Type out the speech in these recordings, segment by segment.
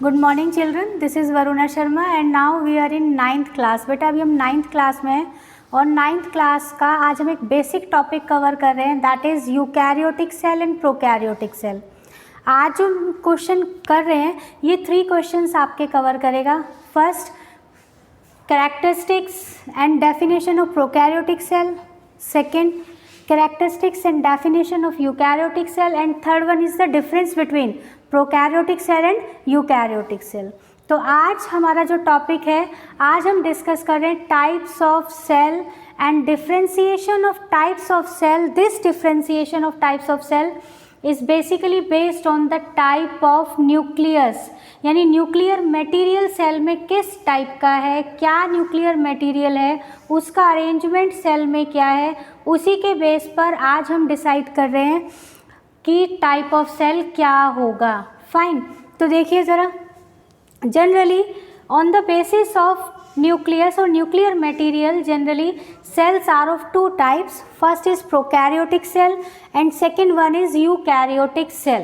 Good morning children, this is Varuna Sharma and now we are in 9th class. बेटा अभी हम 9th class में हैं और 9th क्लास का आज हम एक बेसिक टॉपिक कवर कर रहे हैं, that is eukaryotic cell and prokaryotic cell. आज जो क्वेश्चन कर रहे हैं ये 3 क्वेश्चंस आपके कवर करेगा। First, characteristics and definition of prokaryotic cell, second characteristics and definition of eukaryotic cell, and third one is the difference between prokaryotic cell and eukaryotic cell। तो आज हमारा जो टॉपिक है, आज हम डिस्कस कर रहे हैं types of cell and differentiation of types of cell. This differentiation of types of cell is basically based on the type of nucleus, यानी न्यूक्लियर मटेरियल सेल में किस टाइप का है, क्या न्यूक्लियर मटेरियल है, उसका अरेंजमेंट सेल में क्या है, उसी के बेस पर आज हम डिसाइड कर रहे हैं कि टाइप ऑफ सेल क्या होगा। फाइन, तो देखिए ज़रा, generally on the basis of nucleus or nuclear material, generally cells are of 2 types. First is prokaryotic cell and second one is eukaryotic cell.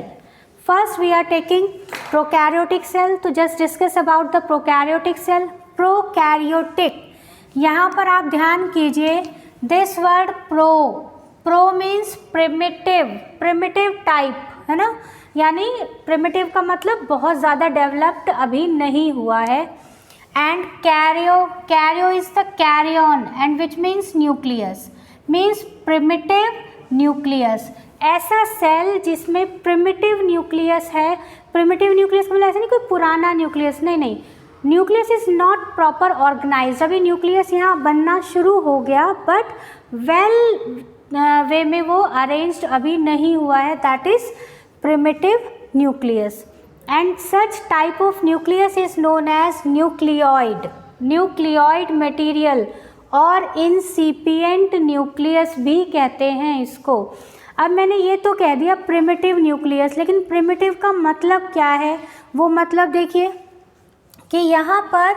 First we are taking prokaryotic cell, तो just discuss about the prokaryotic cell. Prokaryotic, यहाँ पर आप ध्यान कीजिए this word pro means primitive type, है ना, यानी primitive का मतलब बहुत ज़्यादा डेवलप्ड अभी नहीं हुआ है। And karyo is the carrion and which means nucleus, means primitive nucleus। ऐसा सेल जिसमें primitive nucleus है, primitive nucleus मतलब ऐसा नहीं कोई पुराना न्यूक्लियस, नहीं, nucleus is not proper organized. अभी न्यूक्लियस यहाँ बनना शुरू हो गया बट वेल वे में वो अरेंज्ड अभी नहीं हुआ है, that is primitive nucleus। And such type of nucleus is known as nucleoid material और incipient nucleus भी कहते हैं इसको। अब मैंने ये तो कह दिया primitive nucleus, लेकिन primitive का मतलब क्या है, वो मतलब देखिए कि यहाँ पर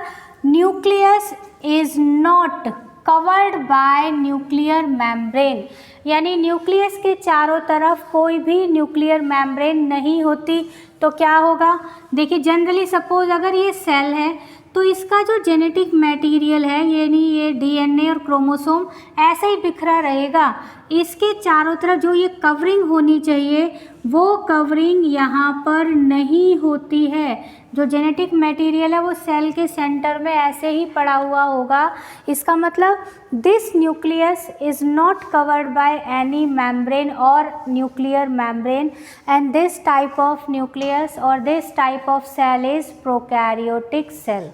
nucleus is not covered by nuclear membrane, यानी न्यूक्लियस के चारों तरफ कोई भी न्यूक्लियर मेम्ब्रेन नहीं होती। तो क्या होगा, देखिए जनरली सपोज अगर ये सेल है तो इसका जो जेनेटिक मटेरियल है, यानी ये डीएनए और क्रोमोसोम ऐसे ही बिखरा रहेगा। इसके चारों तरफ जो ये कवरिंग होनी चाहिए वो कवरिंग यहाँ पर नहीं होती है। जो जेनेटिक मटेरियल है वो सेल के सेंटर में ऐसे ही पड़ा हुआ होगा। इसका मतलब this nucleus is not covered by any membrane और nuclear membrane, and this type of nucleus और this type of cell is prokaryotic cell.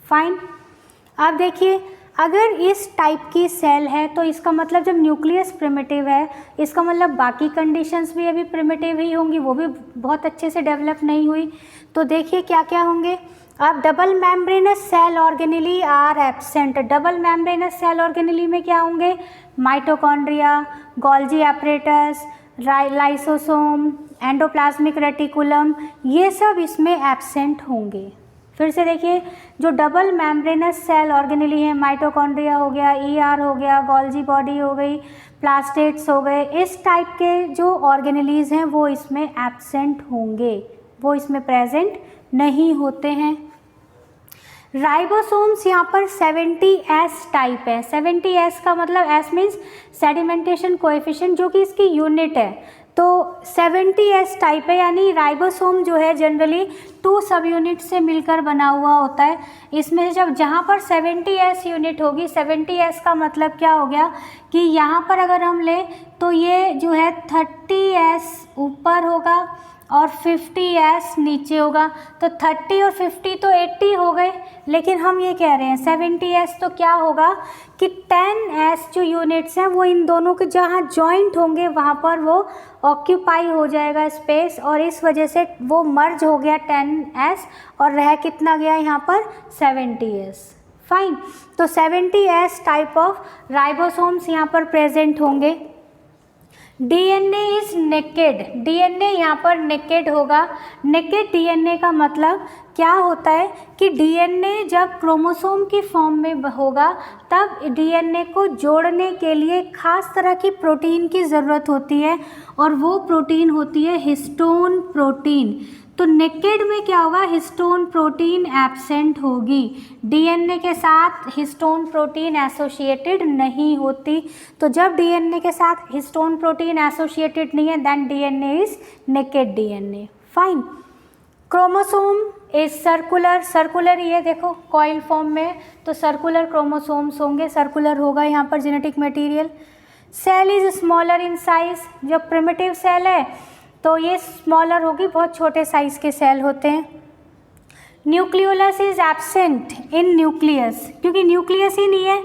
Fine, अब देखिए अगर इस टाइप की सेल है तो इसका मतलब जब न्यूक्लियस प्रिमिटिव है, इसका मतलब बाकी कंडीशंस भी अभी प्रिमिटिव ही होंगी, वो भी बहुत अच्छे से डेवलप नहीं हुई। तो देखिए क्या क्या होंगे। अब double membranous cell organelle are absent. Double membranous cell organelle में क्या होंगे, mitochondria, Golgi apparatus, lysosome, endoplasmic reticulum, ये सब इसमें एब्सेंट होंगे। फिर से देखिए, जो डबल मेम्ब्रेनस सेल ऑर्गेनेली है, माइटोकॉन्ड्रिया हो गया, ईआर हो गया, गोल्जी बॉडी हो गई, प्लास्टेट्स हो गए, इस टाइप के जो ऑर्गेनेलीज हैं वो इसमें एब्सेंट होंगे, वो इसमें प्रेजेंट नहीं होते हैं। राइबोसोम्स यहाँ पर 70S टाइप है। 70S का मतलब S मीन्स सेडिमेंटेशन कोएफिशिएंट, जो कि इसकी यूनिट है। तो 70S टाइप है, यानी राइबोसोम जो है जनरली 2 सब यूनिट से मिलकर बना हुआ होता है। इसमें जब जहाँ पर 70S यूनिट होगी, 70S का मतलब क्या हो गया कि यहाँ पर अगर हम लें तो ये जो है 30S ऊपर होगा और 50S नीचे होगा, तो 30 और 50 तो 80 हो गए। लेकिन हम ये कह रहे हैं 70S तो क्या होगा कि 10S जो यूनिट्स हैं वो इन दोनों के जहाँ जॉइंट होंगे वहाँ पर वो ऑक्यूपाई हो जाएगा स्पेस, और इस वजह से वो मर्ज हो गया 10S और रह कितना गया यहाँ पर 70S। फाइन, तो 70S टाइप ऑफ राइबोसोम्स यहाँ पर प्रेजेंट होंगे। डीएनए इज नेकेड, डीएनए यहाँ पर नेकेड होगा। नेकेड डीएनए का मतलब क्या होता है कि डीएनए जब क्रोमोसोम की फॉर्म में होगा तब डीएनए को जोड़ने के लिए खास तरह की प्रोटीन की ज़रूरत होती है, और वो प्रोटीन होती है हिस्टोन प्रोटीन। तो नेकेड में क्या होगा, हिस्टोन प्रोटीन एब्सेंट होगी, डीएनए के साथ हिस्टोन प्रोटीन एसोसिएटेड नहीं होती। तो जब डीएनए के साथ हिस्टोन प्रोटीन एसोसिएटेड नहीं है then DNA is naked DNA. Fine. Chromosome is circular, circular ये देखो कॉइल फॉर्म में, तो सर्कुलर क्रोमोसोम्स होंगे, सर्कुलर होगा यहाँ पर genetic material. Cell is smaller in size, जब प्रिमिटिव सेल है तो ये स्मॉलर होगी, बहुत छोटे साइज के सेल होते हैं। Nucleolus is absent in nucleus, क्योंकि न्यूक्लियस ही नहीं है,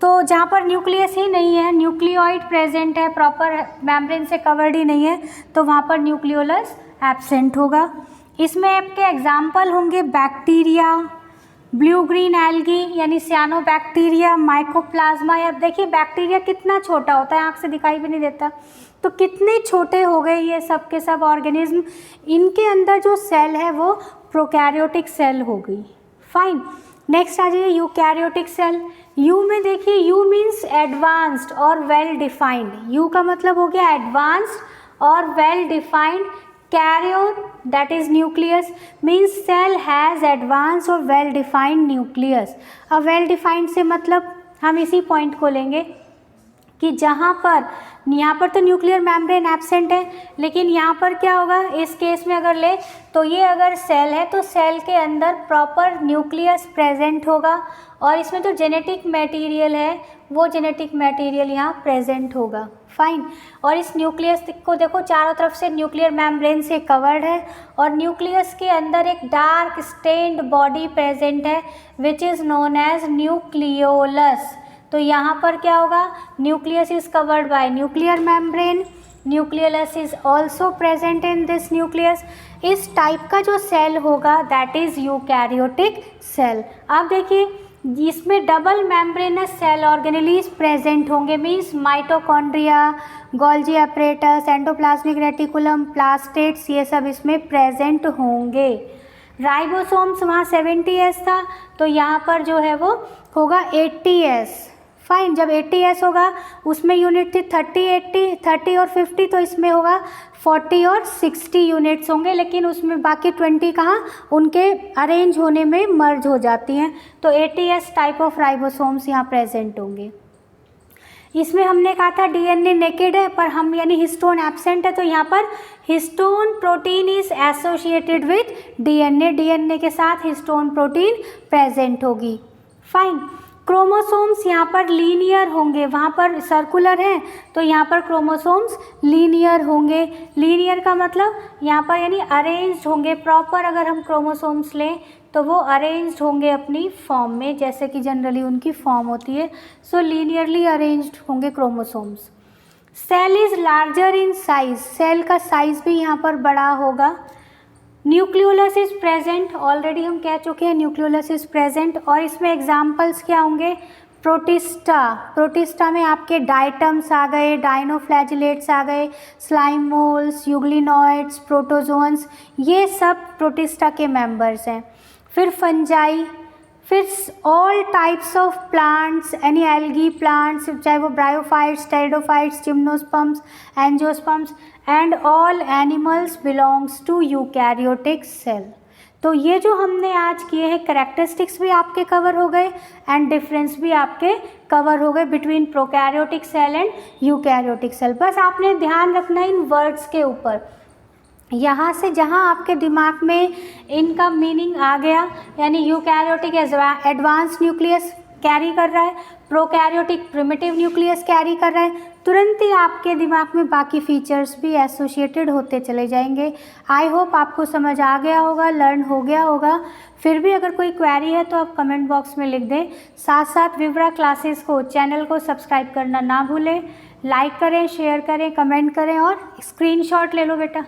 तो जहाँ पर न्यूक्लियस ही नहीं है, न्यूक्लियोइड प्रेजेंट है, प्रॉपर मेम्ब्रेन से कवर्ड ही नहीं है, तो वहाँ पर न्यूक्लियोलस एब्सेंट होगा। इसमें आपके एग्जाम्पल होंगे बैक्टीरिया, ब्लू ग्रीन एल्गी यानी सियानोबैक्टीरिया, माइकोप्लाज्मा। या देखिए बैक्टीरिया कितना छोटा होता है, आँख से दिखाई भी नहीं देता, तो कितने छोटे हो गए ये सब के सब ऑर्गेनिज्म। इनके अंदर जो सेल है वो प्रोकैरियोटिक सेल हो गई। फाइन। नेक्स्ट आ जाइए यूकैरियोटिक सेल। यू में देखिए, यू मीन्स एडवांस्ड और वेल डिफाइंड, यू का मतलब हो गया एडवांस्ड और well defined. Karyon, that is nucleus, means cell has advanced or well defined nucleus। अब well defined से मतलब हम इसी पॉइंट को लेंगे कि जहाँ पर यहाँ पर तो न्यूक्लियर मेम्ब्रेन एब्सेंट है, लेकिन यहाँ पर क्या होगा, इस केस में अगर ले तो ये अगर सेल है तो सेल के अंदर प्रॉपर न्यूक्लियस प्रेजेंट होगा और इसमें जो जेनेटिक मटेरियल है वो जेनेटिक मटेरियल यहाँ प्रेजेंट होगा। फाइन। और इस न्यूक्लियस को देखो चारों तरफ से न्यूक्लियर मेम्ब्रेन से कवर्ड है और न्यूक्लियस के अंदर एक डार्क स्टेन्ड बॉडी प्रेजेंट है which is known as nucleolus. तो यहाँ पर क्या होगा, nucleus is covered by nuclear membrane, nucleolus is also present in this nucleus. इस टाइप का जो सेल होगा दैट इज यूकैरियोटिक सेल। अब देखिए इसमें double membranous cell organelles present होंगे, means mitochondria, Golgi apparatus, endoplasmic reticulum, plastids, ये सब इसमें प्रेजेंट होंगे। राइबोसोम्स वहाँ 70S था, तो यहाँ पर जो है वो होगा 80S। फाइन। जब 80S होगा उसमें यूनिट थी 30 और 50, तो इसमें होगा 40 और 60 यूनिट्स होंगे, लेकिन उसमें बाकी 20 कहाँ उनके अरेंज होने में मर्ज हो जाती हैं। तो 80S टाइप ऑफ राइबोसोम्स यहाँ प्रेजेंट होंगे। इसमें हमने कहा था डीएनए नेकेड है पर हम यानी हिस्टोन एब्सेंट है, तो यहाँ पर histone protein is associated with DNA, DNA के साथ हिस्टोन प्रोटीन प्रेजेंट होगी। फाइन। क्रोमोसोम्स यहाँ पर लीनियर होंगे, वहाँ पर सर्कुलर हैं तो यहाँ पर क्रोमोसोम्स लीनियर होंगे। लीनियर का मतलब यहाँ पर यानी अरेंज्ड होंगे प्रॉपर। अगर हम क्रोमोसोम्स लें तो वो अरेंज्ड होंगे अपनी फॉर्म में, जैसे कि जनरली उनकी फॉर्म होती है। सो लीनियरली अरेंज्ड होंगे chromosomes. Cell is larger in size, cell का साइज भी यहाँ पर बड़ा होगा। न्यूक्लियोलस इज प्रेजेंट, ऑलरेडी हम कह चुके हैं न्यूक्लियोलस इज प्रेजेंट। और इसमें एग्जाम्पल्स क्या होंगे, प्रोटिस्टा, प्रोटिस्टा में आपके डाइटम्स आ गए, डाइनोफ्लैजिलेट्स आ गए, स्लाइम मोल्स, यूग्लिनॉइड्स, प्रोटोजोन्स, ये सब प्रोटिस्टा के मेंबर्स हैं। फिर फंजाई, फिर ऑल टाइप्स ऑफ प्लांट्स, यानी एल्गी प्लांट्स, चाहे वो bryophytes, pteridophytes, gymnosperms, angiosperms, and all animals belongs to eukaryotic cell. तो ये जो हमने आज किए हैं कैरेक्टरिस्टिक्स भी आपके कवर हो गए एंड डिफरेंस भी आपके कवर हो गए between prokaryotic cell and eukaryotic cell. बस आपने ध्यान रखना इन वर्ड्स के ऊपर, यहाँ से जहाँ आपके दिमाग में इनका मीनिंग आ गया, यानी यूकैरियोटिक एडवांस न्यूक्लियस कैरी कर रहा है, प्रोकैरियोटिक प्रिमिटिव न्यूक्लियस कैरी कर रहा है, तुरंत ही आपके दिमाग में बाकी फीचर्स भी एसोसिएटेड होते चले जाएंगे। आई होप आपको समझ आ गया होगा, लर्न हो गया होगा। फिर भी अगर कोई क्वेरी है तो आप कमेंट बॉक्स में लिख दें। साथ साथ विवरा क्लासेस को, चैनल को सब्सक्राइब करना ना भूलें। लाइक करें, शेयर करें, कमेंट करें और स्क्रीनशॉट ले लो बेटा।